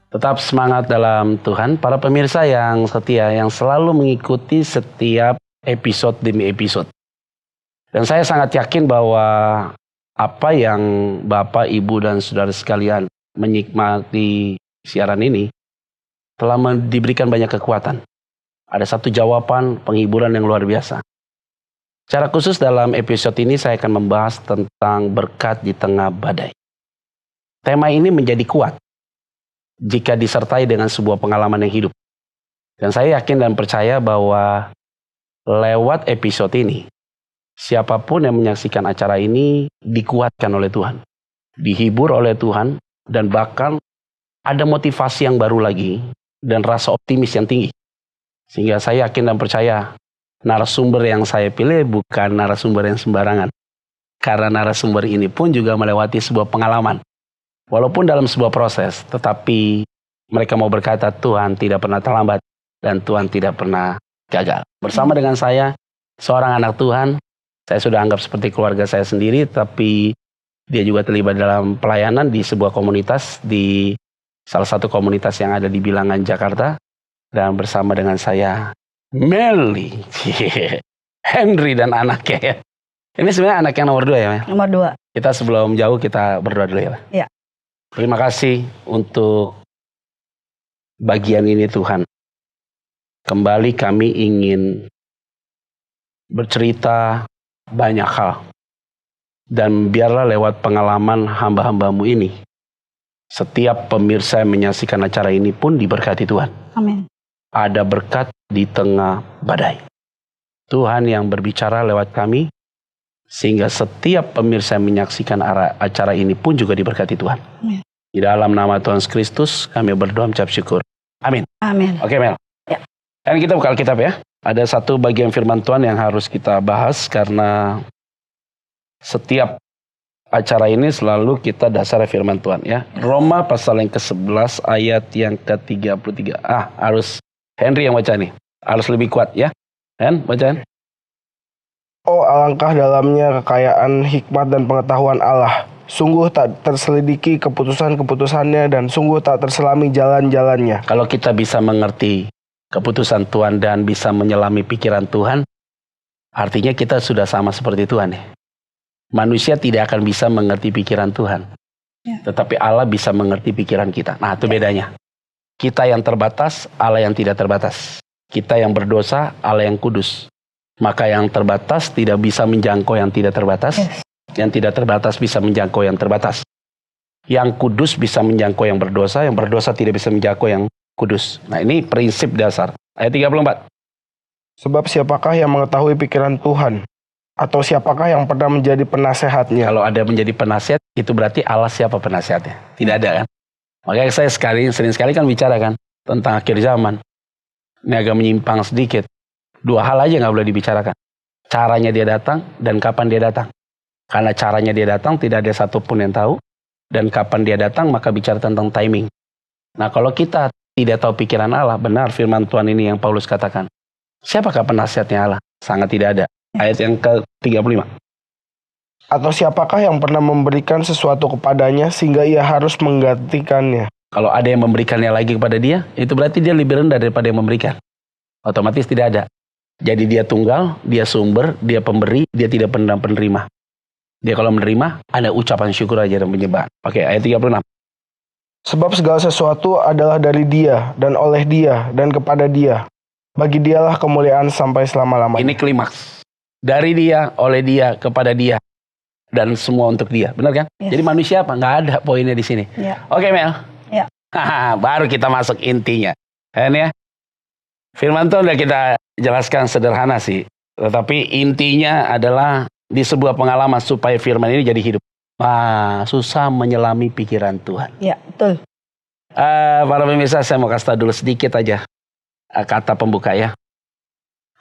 Tetap semangat dalam Tuhan, para pemirsa yang setia, yang selalu mengikuti setiap episode demi episode. Dan saya sangat yakin bahwa apa yang Bapak, Ibu, dan saudara sekalian menikmati siaran ini telah diberikan banyak kekuatan. Ada satu jawaban penghiburan yang luar biasa. Secara khusus dalam episode ini saya akan membahas tentang berkat di tengah badai. Tema ini menjadi kuat jika disertai dengan sebuah pengalaman yang hidup. Dan saya yakin dan percaya bahwa lewat episode ini, siapapun yang menyaksikan acara ini dikuatkan oleh Tuhan, dihibur oleh Tuhan, dan bahkan ada motivasi yang baru lagi dan rasa optimis yang tinggi. Sehingga saya yakin dan percaya narasumber yang saya pilih bukan narasumber yang sembarangan. Karena narasumber ini pun juga melewati sebuah pengalaman. Walaupun dalam sebuah proses, tetapi mereka mau berkata Tuhan tidak pernah terlambat dan Tuhan tidak pernah gagal. Bersama dengan saya, seorang anak Tuhan, saya sudah anggap seperti keluarga saya sendiri, tapi dia juga terlibat dalam pelayanan di sebuah komunitas, di salah satu komunitas yang ada di Bilangan, Jakarta. Dan bersama dengan saya, Melly, Henry dan anaknya ya. Ini sebenarnya anak yang nomor 2 ya, Mel? Nomor 2. Kita sebelum jauh kita berdoa dulu ya, Mel? Ya. Terima kasih untuk bagian ini Tuhan. Kembali kami ingin bercerita banyak hal. Dan biarlah lewat pengalaman hamba-hambamu ini, setiap pemirsa yang menyaksikan acara ini pun diberkati Tuhan. Amin. Ada berkat di tengah badai. Tuhan yang berbicara lewat kami, sehingga setiap pemirsa yang menyaksikan acara ini pun juga diberkati Tuhan. Amin. Di dalam nama Tuhan Kristus kami berdoa mengucap syukur. Amin. Amin. Oke, Mel. Ya. Dan kita buka Alkitab ya. Ada satu bagian firman Tuhan yang harus kita bahas karena setiap acara ini selalu kita dasar firman Tuhan ya. Roma pasal yang ke-11 ayat yang ke-33. Harus Henry yang baca nih. Harus lebih kuat ya. Hen, bacaan. Oh, alangkah dalamnya kekayaan hikmat dan pengetahuan Allah. Sungguh tak terselidiki keputusan-keputusannya dan sungguh tak terselami jalan-jalannya. Kalau kita bisa mengerti keputusan Tuhan dan bisa menyelami pikiran Tuhan, artinya kita sudah sama seperti Tuhan ya. Manusia tidak akan bisa mengerti pikiran Tuhan. Ya. Tetapi Allah bisa mengerti pikiran kita. Nah, itu bedanya. Kita yang terbatas, Allah yang tidak terbatas. Kita yang berdosa, Allah yang kudus. Maka yang terbatas tidak bisa menjangkau yang tidak terbatas. Yes. Yang tidak terbatas bisa menjangkau yang terbatas. Yang kudus bisa menjangkau yang berdosa tidak bisa menjangkau yang kudus. Nah, ini prinsip dasar. Ayat 34. Sebab siapakah yang mengetahui pikiran Tuhan? Atau siapakah yang pernah menjadi penasehatnya? Kalau ada menjadi penasihat, itu berarti Allah siapa penasehatnya? Tidak ada kan? Makanya saya sering sekali kan bicara kan tentang akhir zaman. Ini agak menyimpang sedikit. 2 hal aja nggak boleh dibicarakan. Caranya dia datang dan kapan dia datang. Karena caranya dia datang tidak ada satupun yang tahu. Dan kapan dia datang maka bicara tentang timing. Nah, kalau kita tidak tahu pikiran Allah, benar firman Tuhan ini yang Paulus katakan. Siapakah penasihatnya Allah? Sangat tidak ada. Ayat yang ke-35. Atau siapakah yang pernah memberikan sesuatu kepadanya sehingga ia harus menggantikannya? Kalau ada yang memberikannya lagi kepada dia, itu berarti dia lebih rendah daripada yang memberikan. Otomatis tidak ada. Jadi dia tunggal, dia sumber, dia pemberi, dia tidak pernah penerima. Dia kalau menerima, ada ucapan syukur aja dan penyembahan. Oke, ayat 36. Sebab segala sesuatu adalah dari Dia, dan oleh Dia, dan kepada Dia. Bagi Dialah kemuliaan sampai selama-lamanya. Ini klimaks. Dari Dia, oleh Dia, kepada Dia. Dan semua untuk Dia. Benar kan? Yes. Jadi manusia apa? Nggak ada poinnya di sini. Ya. Oke, Mel. Ya. Baru kita masuk intinya. Kan ya? Firman Tuhan udah kita jelaskan sederhana sih. Tetapi intinya adalah di sebuah pengalaman supaya firman ini jadi hidup. Susah menyelami pikiran Tuhan. Ya, betul. Para pemirsa, saya mau kasih tahu dulu sedikit aja kata pembuka ya.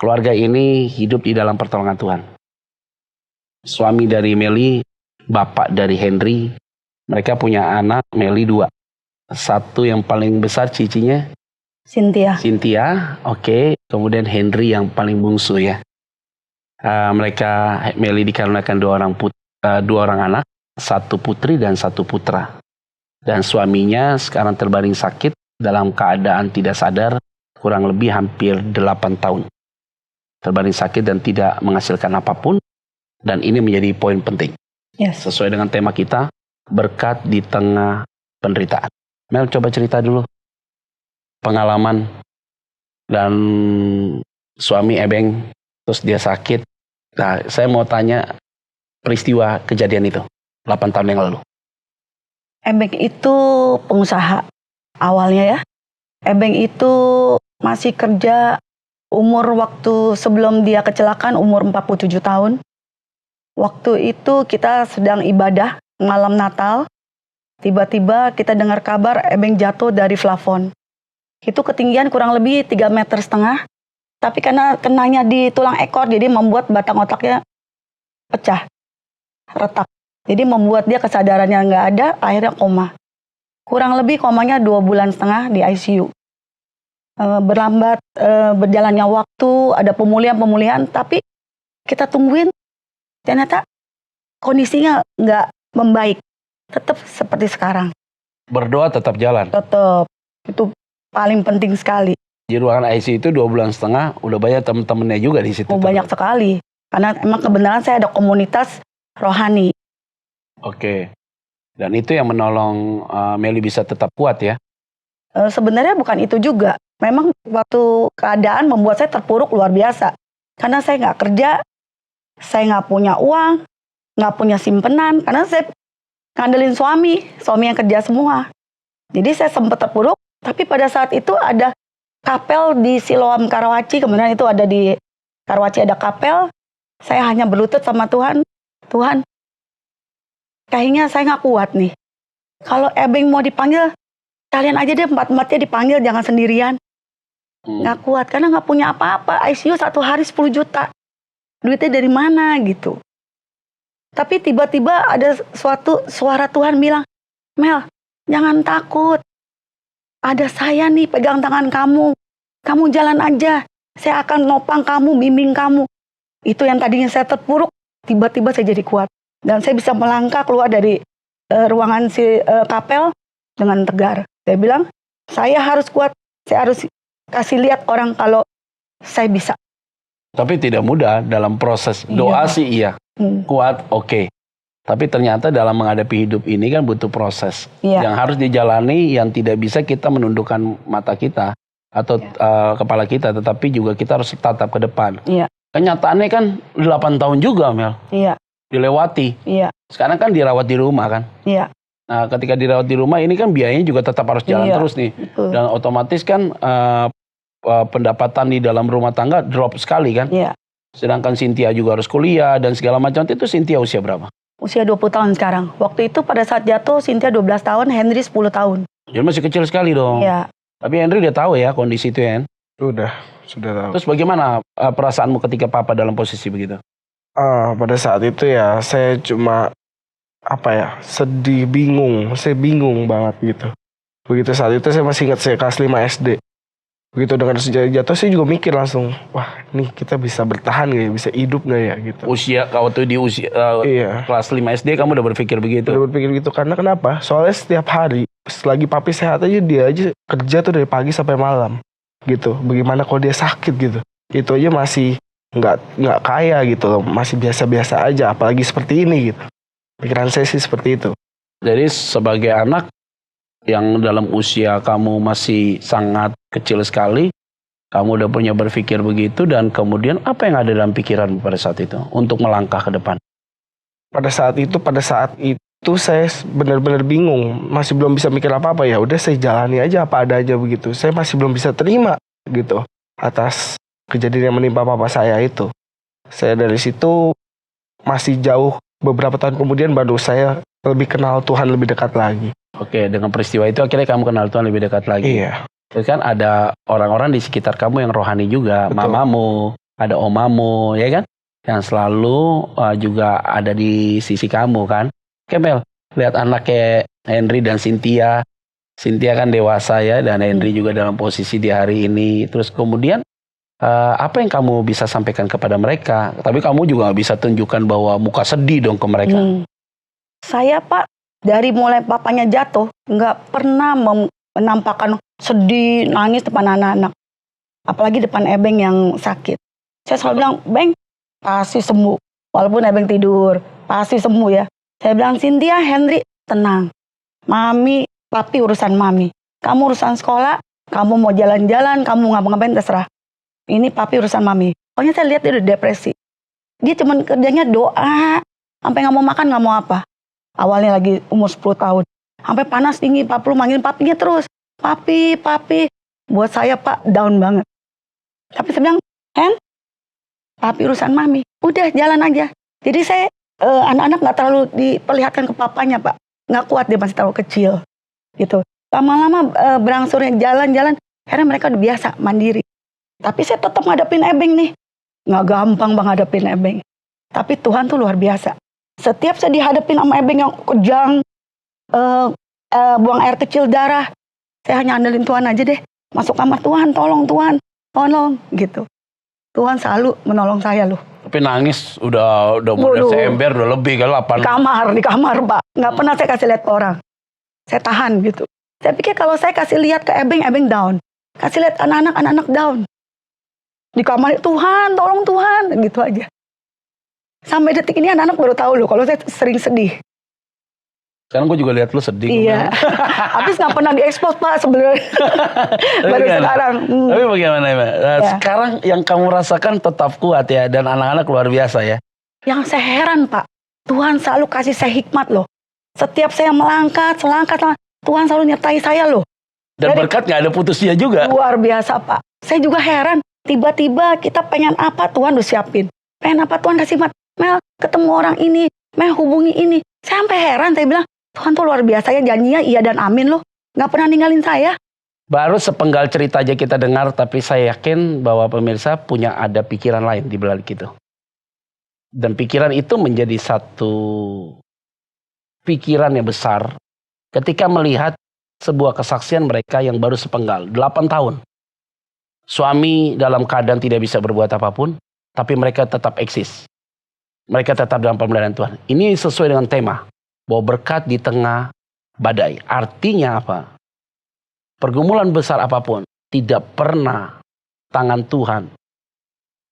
Keluarga ini hidup di dalam pertolongan Tuhan. Suami dari Melly, bapak dari Henry, mereka punya anak Melly 2. Satu yang paling besar cicinya Cynthia, oke. Kemudian Henry yang paling bungsu ya. Melly dikaruniakan 2 orang anak, 1 putri dan 1 putra. Dan suaminya sekarang terbaring sakit dalam keadaan tidak sadar kurang lebih hampir 8 tahun. Terbaring sakit dan tidak menghasilkan apapun. Dan ini menjadi poin penting. Yes. Sesuai dengan tema kita, berkat di tengah penderitaan. Mel, coba cerita dulu pengalaman dan suami Ebeng, terus dia sakit. Nah, saya mau tanya peristiwa kejadian itu 8 tahun yang lalu. Ebeng itu pengusaha awalnya ya. Ebeng itu masih kerja umur waktu sebelum dia kecelakaan umur 47 tahun. Waktu itu kita sedang ibadah malam Natal. Tiba-tiba kita dengar kabar Ebeng jatuh dari plafon. Itu ketinggian kurang lebih 3,5 meter. Tapi karena kenanya di tulang ekor, jadi membuat batang otaknya pecah, retak. Jadi membuat dia kesadarannya nggak ada, akhirnya koma. Kurang lebih komanya 2,5 bulan di ICU. Berlambat berjalannya waktu, ada pemulihan, tapi kita tungguin, ternyata kondisinya nggak membaik, tetap seperti sekarang. Berdoa tetap jalan. Tetap, itu paling penting sekali. Di ruangan ICU itu 2,5 bulan, udah banyak temen-temennya juga di situ. Banyak sekali, karena emang kebenaran saya ada komunitas rohani. Oke, dan itu yang menolong Meli bisa tetap kuat ya? Sebenarnya bukan itu juga. Memang waktu keadaan membuat saya terpuruk luar biasa. Karena saya nggak kerja, saya nggak punya uang, nggak punya simpenan. Karena saya ngandelin suami yang kerja semua. Jadi saya sempat terpuruk, tapi pada saat itu ada kapel di Siloam Karawaci. Kemudian itu ada di Karawaci ada kapel. Saya hanya berlutut sama Tuhan. Tuhan, kayaknya saya nggak kuat nih. Kalau Ebeng mau dipanggil, kalian aja deh 4-4-nya dipanggil, jangan sendirian. Nggak kuat, karena nggak punya apa-apa. ICU 1 hari 10 juta. Duitnya dari mana gitu. Tapi tiba-tiba ada suatu suara Tuhan bilang, Mel, jangan takut. Ada saya nih pegang tangan kamu. Kamu jalan aja. Saya akan nopang kamu, bimbing kamu. Itu yang tadinya saya terpuruk, tiba-tiba saya jadi kuat. Dan saya bisa melangkah keluar dari ruangan kapel dengan tegar. Saya bilang, saya harus kuat. Saya harus kasih lihat orang kalau saya bisa. Tapi tidak mudah dalam proses doa sih iya. Kuat, oke. Tapi ternyata dalam menghadapi hidup ini kan butuh proses. Yang harus dijalani, yang tidak bisa kita menundukkan mata kita atau kepala kita, tetapi juga kita harus tatap ke depan. Kenyataannya kan 8 tahun juga, Mel. Dilewati. Sekarang kan dirawat di rumah kan. Nah, ketika dirawat di rumah ini kan biayanya juga tetap harus jalan terus nih. Dan otomatis kan pendapatan di dalam rumah tangga drop sekali kan. Sedangkan Cynthia juga harus kuliah dan segala macam. Itu Cynthia usia berapa? Usia 20 tahun sekarang. Waktu itu pada saat jatuh Cynthia 12 tahun, Henry 10 tahun. Jadi masih kecil sekali dong. Tapi Henry udah tahu ya kondisi itu ya. Sudah tahu. Terus bagaimana perasaanmu ketika papa dalam posisi begitu? Pada saat itu ya saya cuma sedih, bingung. Saya bingung banget gitu. Begitu saat itu saya masih ingat saya kelas 5 SD. Begitu dengan jatuh saya juga mikir langsung, wah nih kita bisa bertahan gak ya, bisa hidup gak ya gitu. Waktu di usia kelas 5 SD kamu udah berpikir begitu? Udah berpikir gitu, karena kenapa? Soalnya setiap hari, selagi papi sehat aja dia aja kerja tuh dari pagi sampai malam gitu. Bagaimana kalau dia sakit gitu? Itu aja masih nggak kaya gitu loh, masih biasa-biasa aja, apalagi seperti ini gitu. Pikiran saya sih seperti itu. Jadi sebagai anak yang dalam usia kamu masih sangat kecil sekali, kamu udah punya berpikir begitu, dan kemudian apa yang ada dalam pikiran pada saat itu untuk melangkah ke depan? Pada saat itu saya benar-benar bingung, masih belum bisa mikir apa-apa, ya udah saya jalani aja apa adanya begitu. Saya masih belum bisa terima gitu atas kejadian yang menimpa papa saya itu. Saya dari situ masih jauh, beberapa tahun kemudian baru saya lebih kenal Tuhan lebih dekat lagi. Oke, dengan peristiwa itu akhirnya kamu kenal Tuhan lebih dekat lagi. Iya. Terus kan ada orang-orang di sekitar kamu yang rohani juga. Betul. Mamamu, ada omamu, ya kan? Yang selalu juga ada di sisi kamu kan. Oke Mel, lihat anak kayak Henry dan Cynthia. Cynthia kan dewasa ya, dan Henry juga dalam posisi di hari ini. Terus kemudian apa yang kamu bisa sampaikan kepada mereka? Tapi kamu juga gak bisa tunjukkan bahwa muka sedih dong ke mereka. Saya Pak, Dari mulai papanya jatuh, nggak pernah menampakkan sedih, nangis depan anak-anak. Apalagi depan Ebeng yang sakit. Saya selalu bilang, Beng, pasti sembuh. Walaupun Ebeng tidur, pasti sembuh ya. Saya bilang, Cynthia, Henry, tenang. Mami, papi urusan mami. Kamu urusan sekolah, kamu mau jalan-jalan, kamu ngapa-ngapain terserah. Ini papi urusan mami. Pokoknya saya lihat dia udah depresi. Dia cuman kerjanya doa. Sampai nggak mau makan, nggak mau apa. Awalnya lagi umur 10 tahun. Sampai panas tinggi, 40 manggil papinya terus. Papi, papi. Buat saya Pak, down banget. Tapi saya bilang, Hen, papi urusan mami. Udah, jalan aja. Jadi saya, anak-anak nggak terlalu diperlihatkan ke papanya Pak. Nggak kuat, dia masih terlalu kecil. Gitu. Lama-lama berangsurnya jalan-jalan, akhirnya mereka udah biasa, mandiri. Tapi saya tetap ngadepin Ebeng nih. Nggak gampang Bang ngadepin Ebeng. Tapi Tuhan tuh luar biasa. Setiap saya dihadapin sama Ebeng yang kejang, buang air kecil darah, saya hanya andelin Tuhan aja deh. Masuk kamar, Tuhan, tolong Tuhan, tolong, gitu. Tuhan selalu menolong saya loh. Tapi nangis udah model Waduh. seember, udah lebih kan 8. Di kamar Pak. Nggak pernah saya kasih lihat ke orang. Saya tahan gitu. Saya pikir kalau saya kasih lihat ke Ebeng, Ebeng down. Kasih lihat anak-anak down. Di kamar, Tuhan, tolong Tuhan, gitu aja. Sampai detik ini anak-anak baru tahu loh kalau saya sering sedih. Sekarang gue juga lihat lu sedih. Iya. Habis nggak pernah diekspos Pak sebenarnya. Baru Kan? sekarang. Tapi bagaimana ya, Mbak? Nah, Ya. sekarang yang kamu rasakan tetap kuat ya, dan anak-anak luar biasa ya. Yang saya heran Pak, Tuhan selalu kasih saya hikmat loh. Setiap saya melangkah, Tuhan selalu nyertai saya loh. Dan Jadi- berkat nggak ada putusnya juga. Luar biasa Pak. Saya juga heran. Tiba-tiba kita pengen apa, Tuhan udah siapin. Pengen apa, Tuhan kasih hikmat. Mel, ketemu orang ini. Mel, hubungi ini. Saya sampai heran, saya bilang, Tuhan tuh luar biasa ya, janjinya iya dan amin loh. Nggak pernah ninggalin saya. Baru sepenggal cerita aja kita dengar, tapi saya yakin bahwa pemirsa punya ada pikiran lain di balik itu. Dan pikiran itu menjadi satu pikiran yang besar ketika melihat sebuah kesaksian mereka yang baru sepenggal, 8 tahun. Suami dalam keadaan tidak bisa berbuat apapun, tapi mereka tetap eksis. Mereka tetap dalam pemeliharaan Tuhan. Ini sesuai dengan tema, bahwa berkat di tengah badai. Artinya apa? Pergumulan besar apapun, tidak pernah tangan Tuhan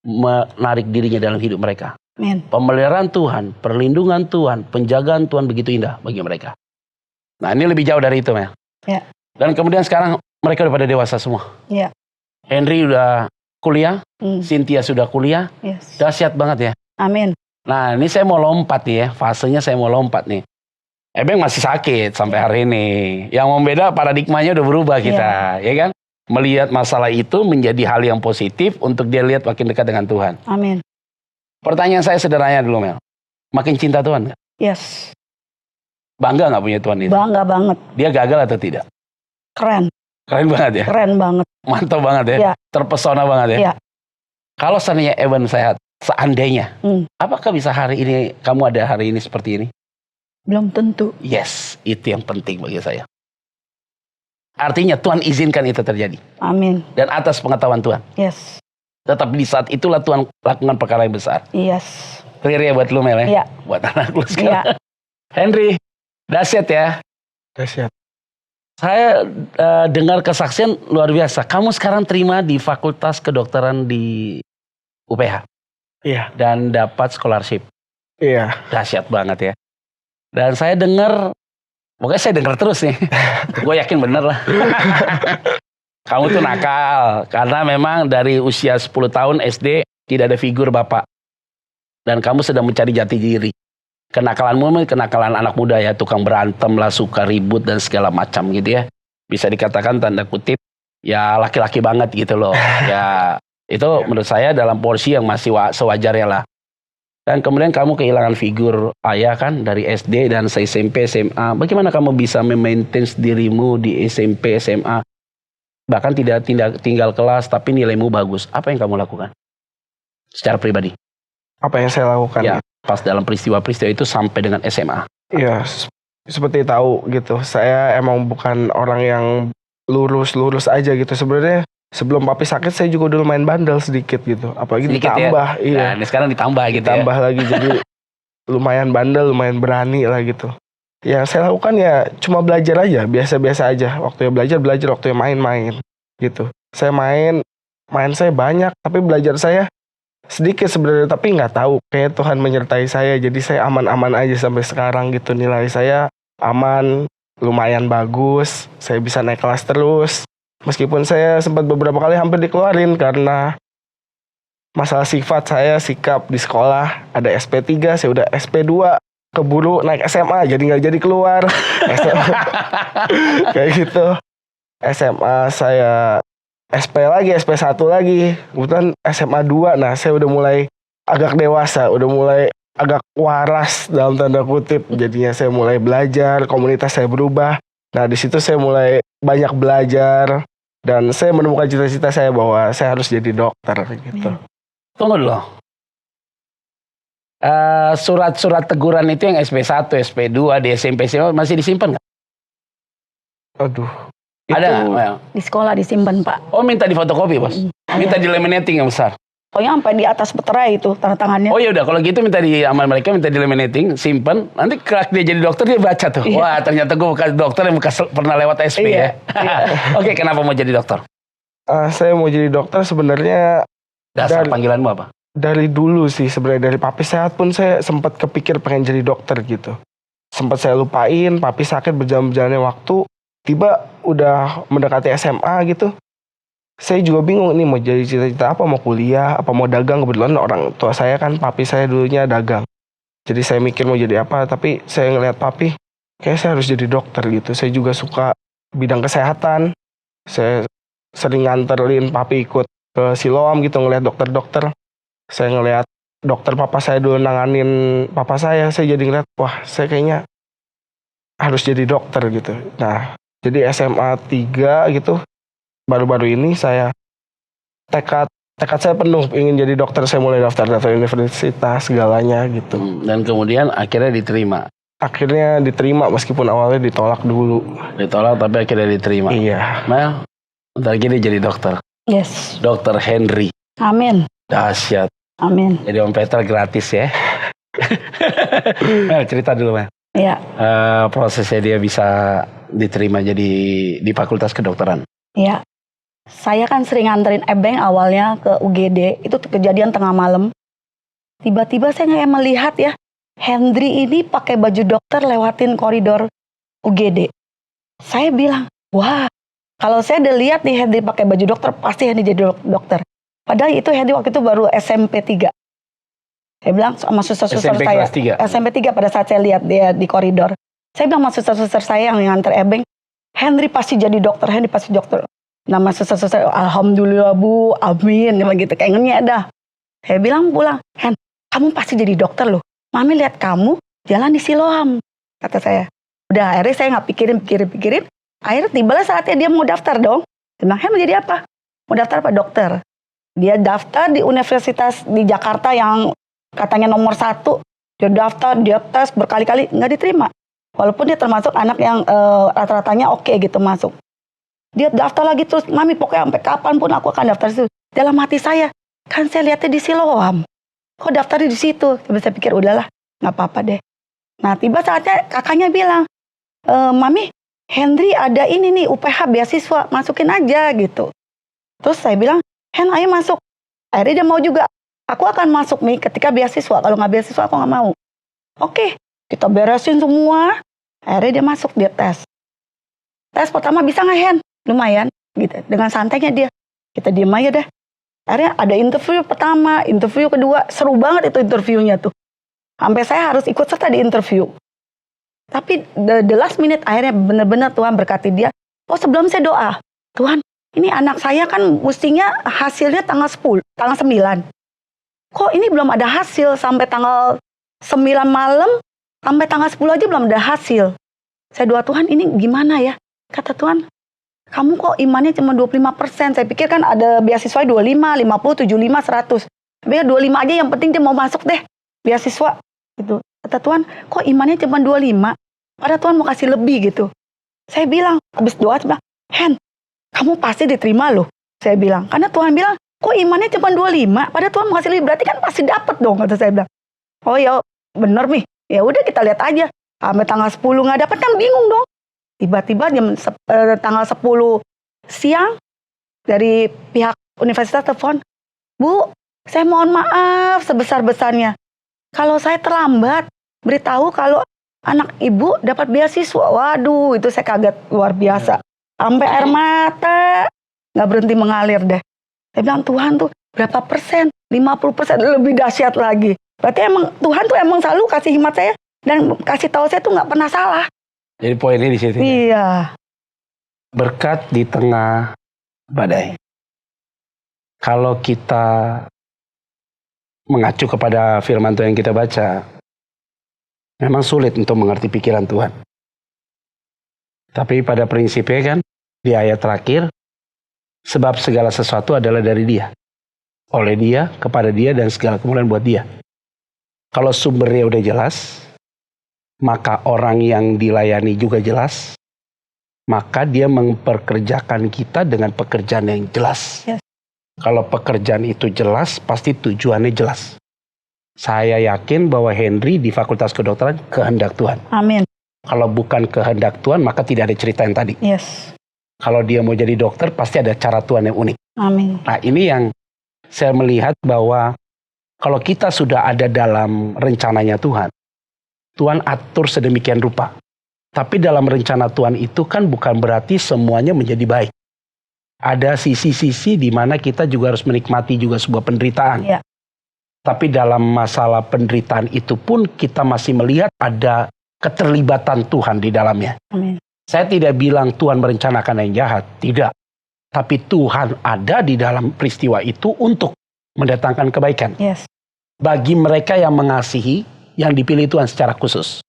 menarik dirinya dalam hidup mereka. Amin. Pemeliharaan Tuhan, perlindungan Tuhan, penjagaan Tuhan begitu indah bagi mereka. Nah, ini lebih jauh dari itu, Mel. Ya. Dan kemudian sekarang mereka udah pada dewasa semua. Ya. Henry udah kuliah, Cynthia sudah kuliah, Yes. dahsyat banget ya. Amin. Nah, ini saya mau lompat nih ya, fasenya saya mau lompat nih. Ebeng masih sakit sampai hari ini. Yang membeda paradigmanya udah berubah kita, ya kan? Melihat masalah itu menjadi hal yang positif untuk dia lihat makin dekat dengan Tuhan. Amin. Pertanyaan saya sederhana dulu, Mel. Makin cinta Tuhan nggak? Yes. Bangga nggak punya Tuhan itu? Bangga banget. Dia gagal atau tidak? Keren. Keren banget ya? Keren banget. Mantap banget ya? Iya. Terpesona banget ya? Iya. Kalau seandainya Eben sehat, seandainya, apakah bisa hari ini, kamu ada hari ini seperti ini? Belum tentu. Yes, itu yang penting bagi saya. Artinya Tuhan izinkan itu terjadi. Amin. Dan atas pengetahuan Tuhan. Yes. Tetapi di saat itulah Tuhan lakukan perkara yang besar. Yes. Clear ya buat lu, Mel ya? Iya. Buat anak lu Iya. sekarang. Henry, dahsyat ya. Dahsyat. Saya dengar kesaksian luar biasa. Kamu sekarang terima di Fakultas Kedokteran di UPH. Iya. Dan dapat scholarship. Iya. Dahsyat banget ya. Dan saya dengar, pokoknya saya dengar terus nih. Gue yakin bener lah. Kamu tuh nakal. Karena memang dari usia 10 tahun SD tidak ada figur bapak. Dan kamu sedang mencari jati diri. Kenakalanmu kenakalan anak muda ya. Tukang berantem lah, suka ribut dan segala macam gitu ya. Bisa dikatakan tanda kutip, ya laki-laki banget gitu loh. Ya itu menurut saya dalam porsi yang masih sewajarnya lah. Dan kemudian kamu kehilangan figur ayah kan dari SD dan SMP, SMA. Bagaimana kamu bisa memaintain dirimu di SMP, SMA? Bahkan tidak tinggal kelas tapi nilaimu bagus. Apa yang kamu lakukan? Secara pribadi. Apa yang saya lakukan? Ya, pas dalam peristiwa-peristiwa itu sampai dengan SMA. Iya, seperti tahu gitu. Saya emang bukan orang yang lurus-lurus aja gitu. Sebenarnya sebelum papi sakit saya juga dulu main bandel sedikit gitu. Apalagi Sedikit ditambah, ya? iya. Nah, ini sekarang ditambah gitu Ditambah lagi jadi lumayan bandel, lumayan berani lah gitu. Yang saya lakukan ya cuma belajar aja, biasa-biasa aja. Waktunya belajar, waktunya main-main gitu. Saya main saya banyak, tapi belajar saya sedikit sebenarnya, tapi nggak tahu kayak Tuhan menyertai saya, jadi saya aman-aman aja sampai sekarang gitu. Nilai saya aman, lumayan bagus, saya bisa naik kelas terus. Meskipun saya sempat beberapa kali hampir dikeluarin karena masalah sikap di sekolah. Ada SP3, saya udah SP2, keburu naik SMA, jadi nggak jadi keluar. SMA, kayak gitu. SMA saya SP lagi, SP1 lagi. Kebetulan SMA 2, nah saya udah mulai agak dewasa, udah mulai agak waras dalam tanda kutip. Jadinya saya mulai belajar, komunitas saya berubah. Nah di situ saya mulai banyak belajar. Dan saya menemukan cita-cita saya bahwa saya harus jadi dokter gitu. Tunggu dulu. Surat-surat teguran itu yang SP1, SP2 di SMP masih disimpan nggak? Aduh. Ada nggak? Di sekolah disimpan, Pak. Oh, minta difotokopi, Bos. Minta di laminating yang besar. Pokoknya sampai di atas meterai itu tanda tangannya. Oh ya udah, kalau gitu minta di amal mereka, minta di laminating, simpan. Nanti kelak dia jadi dokter dia baca tuh. Iya. Wah, ternyata gue bukan dokter yang bekas pernah lewat SP Iya, ya. Oke, kenapa mau jadi dokter? Saya mau jadi dokter sebenarnya Dasar Dan- panggilanmu apa? dari dulu sih, sebenarnya dari papi sehat pun saya sempat kepikir pengen jadi dokter gitu. Sempat saya lupain, papi sakit berjalan-jalannya waktu. Tiba udah mendekati SMA gitu. Saya juga bingung nih mau jadi cita-cita apa, mau kuliah, apa mau dagang. Kebetulan orang tua saya kan, papi saya dulunya dagang. Jadi saya mikir mau jadi apa, tapi saya ngelihat papi, kayak saya harus jadi dokter gitu. Saya juga suka bidang kesehatan. Saya sering nganterin papi ikut ke Siloam gitu, ngelihat dokter-dokter. Saya ngelihat dokter papa saya dulu nanganin papa saya jadi ngeliat, wah saya kayaknya harus jadi dokter gitu. Nah, jadi SMA 3 gitu, baru-baru ini saya tekad saya penuh ingin jadi dokter. Saya mulai daftar universitas segalanya gitu. Dan kemudian akhirnya diterima. Akhirnya diterima meskipun awalnya ditolak dulu. Ditolak tapi akhirnya diterima. Iya. Mel, bentar lagi dia jadi dokter. Yes. Dokter Henry. Amin. Dahsyat. Amin. Jadi Om Peter gratis ya. Mel, cerita dulu Mel. Iya. Prosesnya dia bisa diterima jadi di Fakultas Kedokteran. Iya. Saya kan sering nganterin Ebeng awalnya ke UGD. Itu kejadian tengah malam. Tiba-tiba saya kayak melihat ya, Henry ini pakai baju dokter lewatin koridor UGD. Saya bilang, wah, kalau saya udah lihat nih Henry pakai baju dokter, pasti Henry jadi dokter. Padahal itu Henry waktu itu baru SMP 3. Saya bilang sama suster-suster SMP saya. kelas 3. SMP 3 pada saat saya lihat dia di koridor. Saya bilang sama suster-suster saya yang nganter Ebeng, Henry pasti jadi dokter, Henry pasti dokter. Nama suster-suster, alhamdulillah Bu, amin, gitu. Kayak ngenyek dah. Saya bilang pulang, Hen, kamu pasti jadi dokter loh. Mami lihat kamu jalan di Siloam, kata saya. Udah, akhirnya saya nggak pikirin. Akhirnya tibalah saatnya dia mau daftar dong. Saya bilang, Hen mau jadi apa? Mau daftar apa dokter? Dia daftar di universitas di Jakarta yang katanya nomor 1. Dia daftar, dia tes berkali-kali, nggak diterima. Walaupun dia termasuk anak yang rata-ratanya oke gitu masuk. Dia daftar lagi terus, Mami pokoknya sampai kapanpun aku akan daftar situ. Dalam hati saya, kan saya lihatnya di Siloam. Kok daftarnya di situ? Tapi saya pikir udahlah, nggak apa-apa deh. Nah tiba saatnya kakaknya bilang, Mami, Henry ada ini nih UPH beasiswa, masukin aja gitu. Terus saya bilang, Hen ayo masuk. Akhirnya dia mau juga. Aku akan masuk nih ketika beasiswa, kalau nggak beasiswa aku nggak mau. Oke, kita beresin semua. Akhirnya dia masuk, dia tes. Tes pertama bisa nggak Hen? Lumayan gitu. Dengan santainya dia. Kita diem aja deh. Akhirnya ada interview pertama, interview kedua. Seru banget itu interviewnya tuh. Sampai saya harus ikut serta di interview. Tapi the last minute akhirnya benar-benar Tuhan berkati dia. Oh sebelum saya doa, Tuhan ini anak saya kan mestinya hasilnya tanggal 10, tanggal 9. Kok ini belum ada hasil sampai tanggal 9 malam, sampai tanggal 10 aja belum ada hasil. Saya doa Tuhan ini gimana ya? Kata Tuhan, kamu kok imannya cuma 25%. Saya pikir kan ada beasiswa 25, 50, 75, 100. Tapi 25 aja yang penting dia mau masuk deh beasiswa. Gitu. Kata Tuhan, kok imannya cuma 25? Padahal Tuhan mau kasih lebih gitu. Saya bilang, habis doa, saya bilang, Hen, kamu pasti diterima loh. Saya bilang, karena Tuhan bilang, kok imannya cuma 25? Padahal Tuhan mau kasih lebih, berarti kan pasti dapat dong, kata saya bilang. Oh ya, bener nih. Ya udah kita lihat aja. Sampai tanggal 10 nggak dapat kan bingung dong. Tiba-tiba tanggal 10 siang dari pihak universitas telepon, Bu, saya mohon maaf sebesar-besarnya. Kalau saya terlambat beritahu kalau anak ibu dapat beasiswa. Waduh, itu saya kaget luar biasa. Sampai air mata nggak berhenti mengalir deh. Saya bilang, Tuhan tuh berapa persen? 50% lebih dahsyat lagi. Berarti emang Tuhan tuh emang selalu kasih hikmat saya dan kasih tahu saya tuh nggak pernah salah. Jadi poinnya di situ. Iya. Berkat di tengah badai. Kalau kita mengacu kepada firman Tuhan yang kita baca, memang sulit untuk mengerti pikiran Tuhan. Tapi pada prinsipnya kan, di ayat terakhir, sebab segala sesuatu adalah dari Dia. Oleh Dia, kepada Dia, dan segala kemuliaan buat Dia. Kalau sumbernya udah jelas, maka orang yang dilayani juga jelas, maka Dia memperkerjakan kita dengan pekerjaan yang jelas. Yes. Kalau pekerjaan itu jelas, pasti tujuannya jelas. Saya yakin bahwa Henry di Fakultas Kedokteran kehendak Tuhan. Amin. Kalau bukan kehendak Tuhan, maka tidak ada cerita yang tadi. Yes. Kalau dia mau jadi dokter, pasti ada cara Tuhan yang unik. Amin. Nah, ini yang saya melihat bahwa kalau kita sudah ada dalam rencananya Tuhan, Tuhan atur sedemikian rupa. Tapi dalam rencana Tuhan itu kan bukan berarti semuanya menjadi baik. Ada sisi-sisi di mana kita juga harus menikmati juga sebuah penderitaan. Ya. Tapi dalam masalah penderitaan itu pun kita masih melihat ada keterlibatan Tuhan di dalamnya. Amin. Saya tidak bilang Tuhan merencanakan yang jahat, tidak. Tapi Tuhan ada di dalam peristiwa itu untuk mendatangkan kebaikan. Yes. Bagi mereka yang mengasihi, yang dipilih Tuhan secara khusus.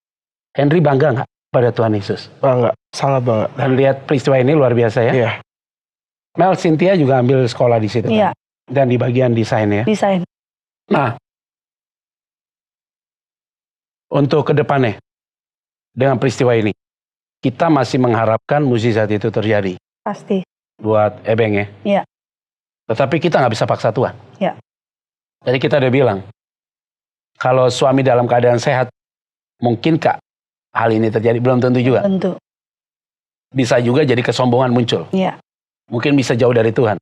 Henry bangga nggak pada Tuhan Yesus? Bangga, sangat bangga. Dan lihat peristiwa ini luar biasa ya. Iya. Mel, Cynthia juga ambil sekolah di situ. Iya. Kan? Dan di bagian desain ya. Desain. Nah, untuk ke depannya, dengan peristiwa ini, kita masih mengharapkan mukjizat itu terjadi. Pasti. Buat Ebeng ya. Iya. Tetapi kita nggak bisa paksa Tuhan. Iya. Jadi kita udah bilang, kalau suami dalam keadaan sehat, mungkinkah hal ini terjadi? Belum tentu juga. Tentu. Bisa juga jadi kesombongan muncul. Iya. Mungkin bisa jauh dari Tuhan.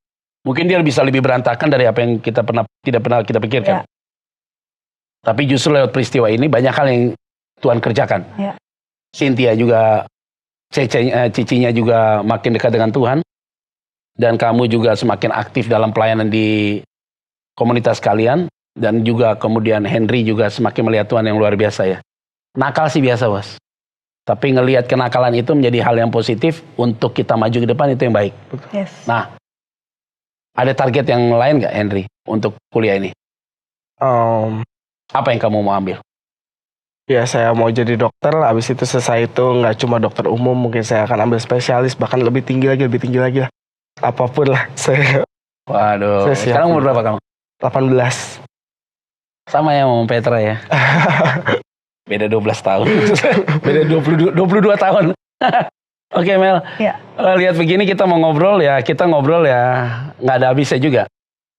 Mungkin dia bisa lebih berantakan dari apa yang kita tidak pernah kita pikirkan. Iya. Tapi justru lewat peristiwa ini banyak hal yang Tuhan kerjakan. Iya. Cynthia juga, cicinya juga makin dekat dengan Tuhan. Dan kamu juga semakin aktif dalam pelayanan di komunitas kalian. Dan juga kemudian Henry juga semakin melihat Tuhan yang luar biasa ya. Nakal sih biasa, Bos. Tapi ngelihat kenakalan itu menjadi hal yang positif untuk kita maju ke depan, itu yang baik. Yes. Nah, ada target yang lain nggak, Henry, untuk kuliah ini? Apa yang kamu mau ambil? Ya saya mau jadi dokter, abis itu selesai itu nggak cuma dokter umum, mungkin saya akan ambil spesialis, bahkan lebih tinggi lagi lah. Apapun lah, saya Waduh, Saya siap. sekarang umur berapa kamu? 18. Sama ya sama Petra ya. Beda 12 tahun. Beda 22 tahun. Oke Mel, Ya. Lihat begini kita mau ngobrol ya, nggak ada habisnya juga.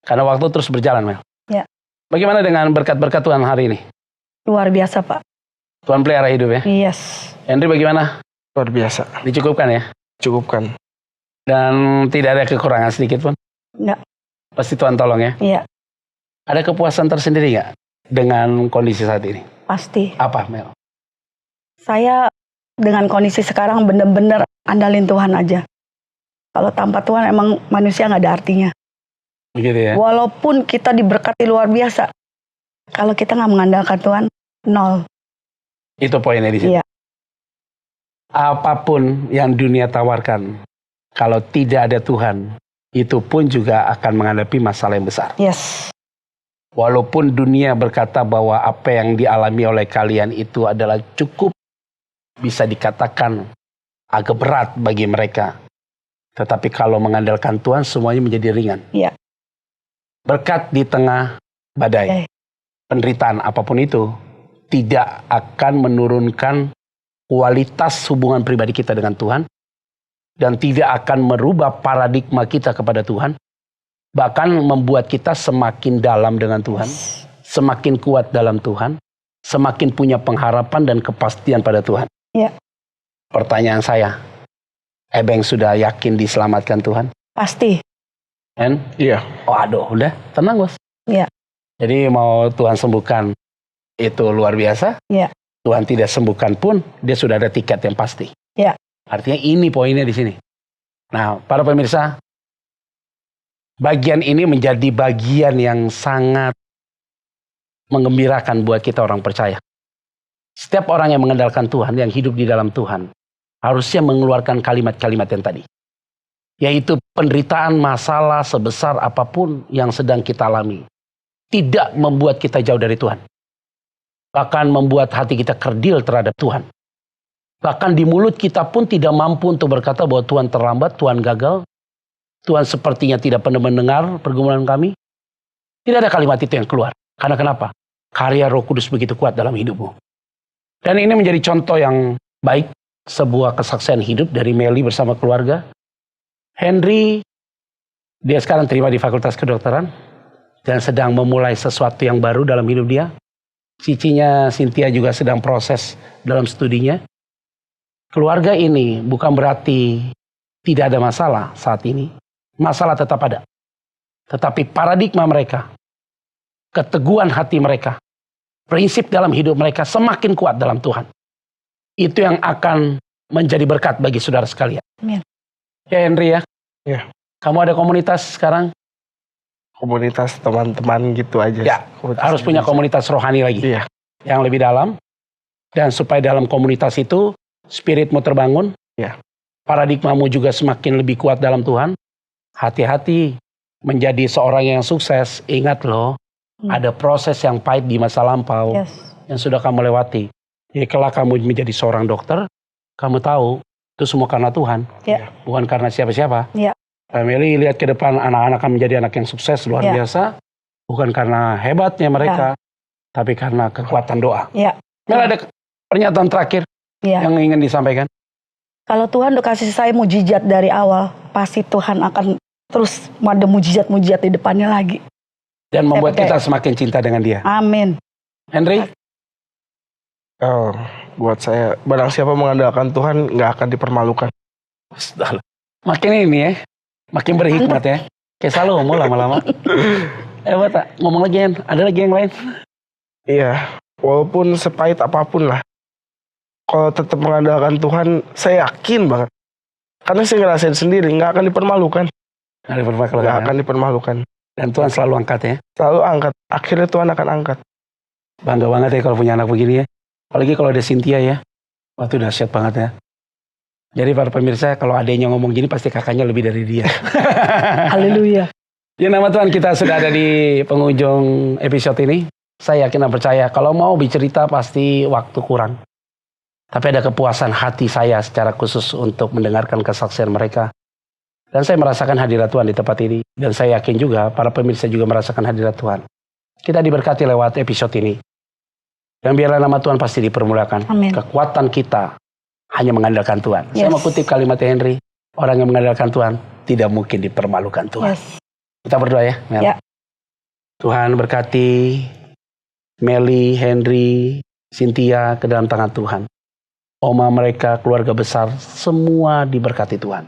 Karena waktu terus berjalan Mel. Ya. Bagaimana dengan berkat-berkat Tuhan hari ini? Luar biasa, Pak. Tuhan pelihara hidup ya. Yes. Henry bagaimana? Luar biasa, Dicukupkan ya? cukupkan. Dan tidak ada kekurangan sedikit pun? Enggak. Pasti Tuhan tolong ya? Iya. Ada kepuasan tersendiri nggak dengan kondisi saat ini? Pasti. Apa Mel? Saya dengan kondisi sekarang bener-bener andalin Tuhan aja. Kalau tanpa Tuhan emang manusia nggak ada artinya. Begitu ya? Walaupun kita diberkati luar biasa, kalau kita nggak mengandalkan Tuhan, nol. Itu poinnya di sini. Iya. Apapun yang dunia tawarkan, kalau tidak ada Tuhan, itu pun juga akan menghadapi masalah yang besar. Yes. Walaupun dunia berkata bahwa apa yang dialami oleh kalian itu adalah cukup, bisa dikatakan agak berat bagi mereka. Tetapi kalau mengandalkan Tuhan, semuanya menjadi ringan. Iya. Berkat di tengah badai, penderitaan apapun itu, tidak akan menurunkan kualitas hubungan pribadi kita dengan Tuhan, dan tidak akan merubah paradigma kita kepada Tuhan, bahkan membuat kita semakin dalam dengan Tuhan, semakin kuat dalam Tuhan, semakin punya pengharapan dan kepastian pada Tuhan. Iya. Pertanyaan saya, Ebeng sudah yakin diselamatkan Tuhan? Pasti. Iya. Waduh, udah tenang bos. Iya. Jadi mau Tuhan sembuhkan itu luar biasa. Iya. Tuhan tidak sembuhkan pun dia sudah ada tiket yang pasti. Iya. Artinya ini poinnya di sini. Nah, para pemirsa, bagian ini menjadi bagian yang sangat menggembirakan buat kita orang percaya. Setiap orang yang mengandalkan Tuhan, yang hidup di dalam Tuhan, harusnya mengeluarkan kalimat-kalimat yang tadi. Yaitu penderitaan masalah sebesar apapun yang sedang kita alami. Tidak membuat kita jauh dari Tuhan. Bahkan membuat hati kita kerdil terhadap Tuhan. Bahkan di mulut kita pun tidak mampu untuk berkata bahwa Tuhan terlambat, Tuhan gagal. Tuhan sepertinya tidak pernah mendengar pergumulan kami. Tidak ada kalimat itu yang keluar. Karena kenapa? Karya Roh Kudus begitu kuat dalam hidupmu. Dan ini menjadi contoh yang baik, sebuah kesaksian hidup dari Meli bersama keluarga. Henry, dia sekarang terima di Fakultas Kedokteran dan sedang memulai sesuatu yang baru dalam hidup dia. Cicinya Cynthia juga sedang proses dalam studinya. Keluarga ini bukan berarti tidak ada masalah saat ini. Masalah tetap ada. Tetapi paradigma mereka, keteguhan hati mereka, prinsip dalam hidup mereka semakin kuat dalam Tuhan. Itu yang akan menjadi berkat bagi saudara sekalian. Amin. Ya Henry ya. Ya. Kamu ada komunitas sekarang? Komunitas teman-teman gitu aja. Ya, harus punya komunitas rohani lagi. Iya. Yang lebih dalam. Dan supaya dalam komunitas itu, spiritmu terbangun. Ya. Paradigmamu juga semakin lebih kuat dalam Tuhan. Hati-hati menjadi seorang yang sukses. Ingat loh, ada proses yang pahit di masa lampau. Yes. Yang sudah kamu lewati. Jadi kalau kamu menjadi seorang dokter, kamu tahu itu semua karena Tuhan. Ya. Bukan karena siapa-siapa. Ya. Family lihat ke depan anak-anak akan menjadi anak yang sukses luar biasa. Bukan karena hebatnya mereka, tapi karena kekuatan doa. Ya. Mel, ada pernyataan terakhir yang ingin disampaikan? Kalau Tuhan udah kasih saya mujizat dari awal, pasti Tuhan akan terus ada mujizat-mujizat di depannya lagi. Dan membuat kita semakin cinta dengan dia. Amin. Henry? Oh, buat saya, barang siapa mengandalkan Tuhan nggak akan dipermalukan. Makin ini ya, makin berhikmat ya. Kayak Salomo lama-lama. Tak ngomong lagi, ada lagi yang lain? Iya, walaupun sepahit apapun lah. Kalau tetap mengandalkan Tuhan, saya yakin banget. Karena saya ngerasain sendiri, nggak akan dipermalukan. Nggak akan dipermalukan. Dan Tuhan selalu angkat ya? Selalu angkat. Akhirnya Tuhan akan angkat. Bangga banget ya kalau punya anak begini ya. Apalagi kalau ada Cynthia ya. Wah itu dahsyat banget ya. Jadi para pemirsa, kalau adanya ngomong gini pasti kakaknya lebih dari dia. Haleluya. Ya nama Tuhan, kita sudah ada di penghujung episode ini. Saya yakin dan percaya kalau mau bercerita pasti waktu kurang. Tapi ada kepuasan hati saya secara khusus untuk mendengarkan kesaksian mereka. Dan saya merasakan hadirat Tuhan di tempat ini. Dan saya yakin juga para pemirsa juga merasakan hadirat Tuhan. Kita diberkati lewat episode ini. Dan biarlah nama Tuhan pasti dipermuliakan. Amin. Kekuatan kita hanya mengandalkan Tuhan. Yes. Saya mau kutip kalimat Henry. Orang yang mengandalkan Tuhan tidak mungkin dipermalukan Tuhan. Yes. Kita berdoa ya, Mel. Ya. Tuhan berkati Meli, Henry, Cynthia ke dalam tangan Tuhan. Oma mereka, keluarga besar, semua diberkati Tuhan.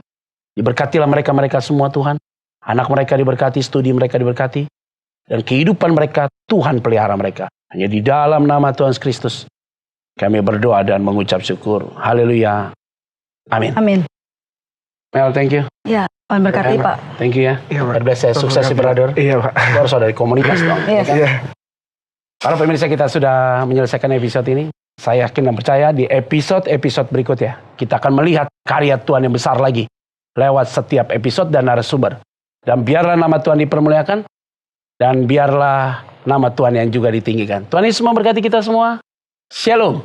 Diberkatilah mereka semua Tuhan. Anak mereka diberkati, studi mereka diberkati. Dan kehidupan mereka, Tuhan pelihara mereka. Hanya di dalam nama Tuhan Kristus, kami berdoa dan mengucap syukur. Haleluya. Amin. Amin. Mel, thank you. Ya, Tuhan berkati Pak. Thank you ya. Iya, Pak. God bless ya. Sukses ya, brother. Iya, Pak. Itu harus ada di komunitas dong. Yes. ya kan? Iya. Para pemirsa, kita sudah menyelesaikan episode ini. Saya yakin dan percaya di episode-episode berikutnya kita akan melihat karya Tuhan yang besar lagi lewat setiap episode dan narasumber. Dan biarlah nama Tuhan dipermuliakan dan biarlah nama Tuhan yang juga ditinggikan. Tuhan Yesus memberkati kita semua. Shalom.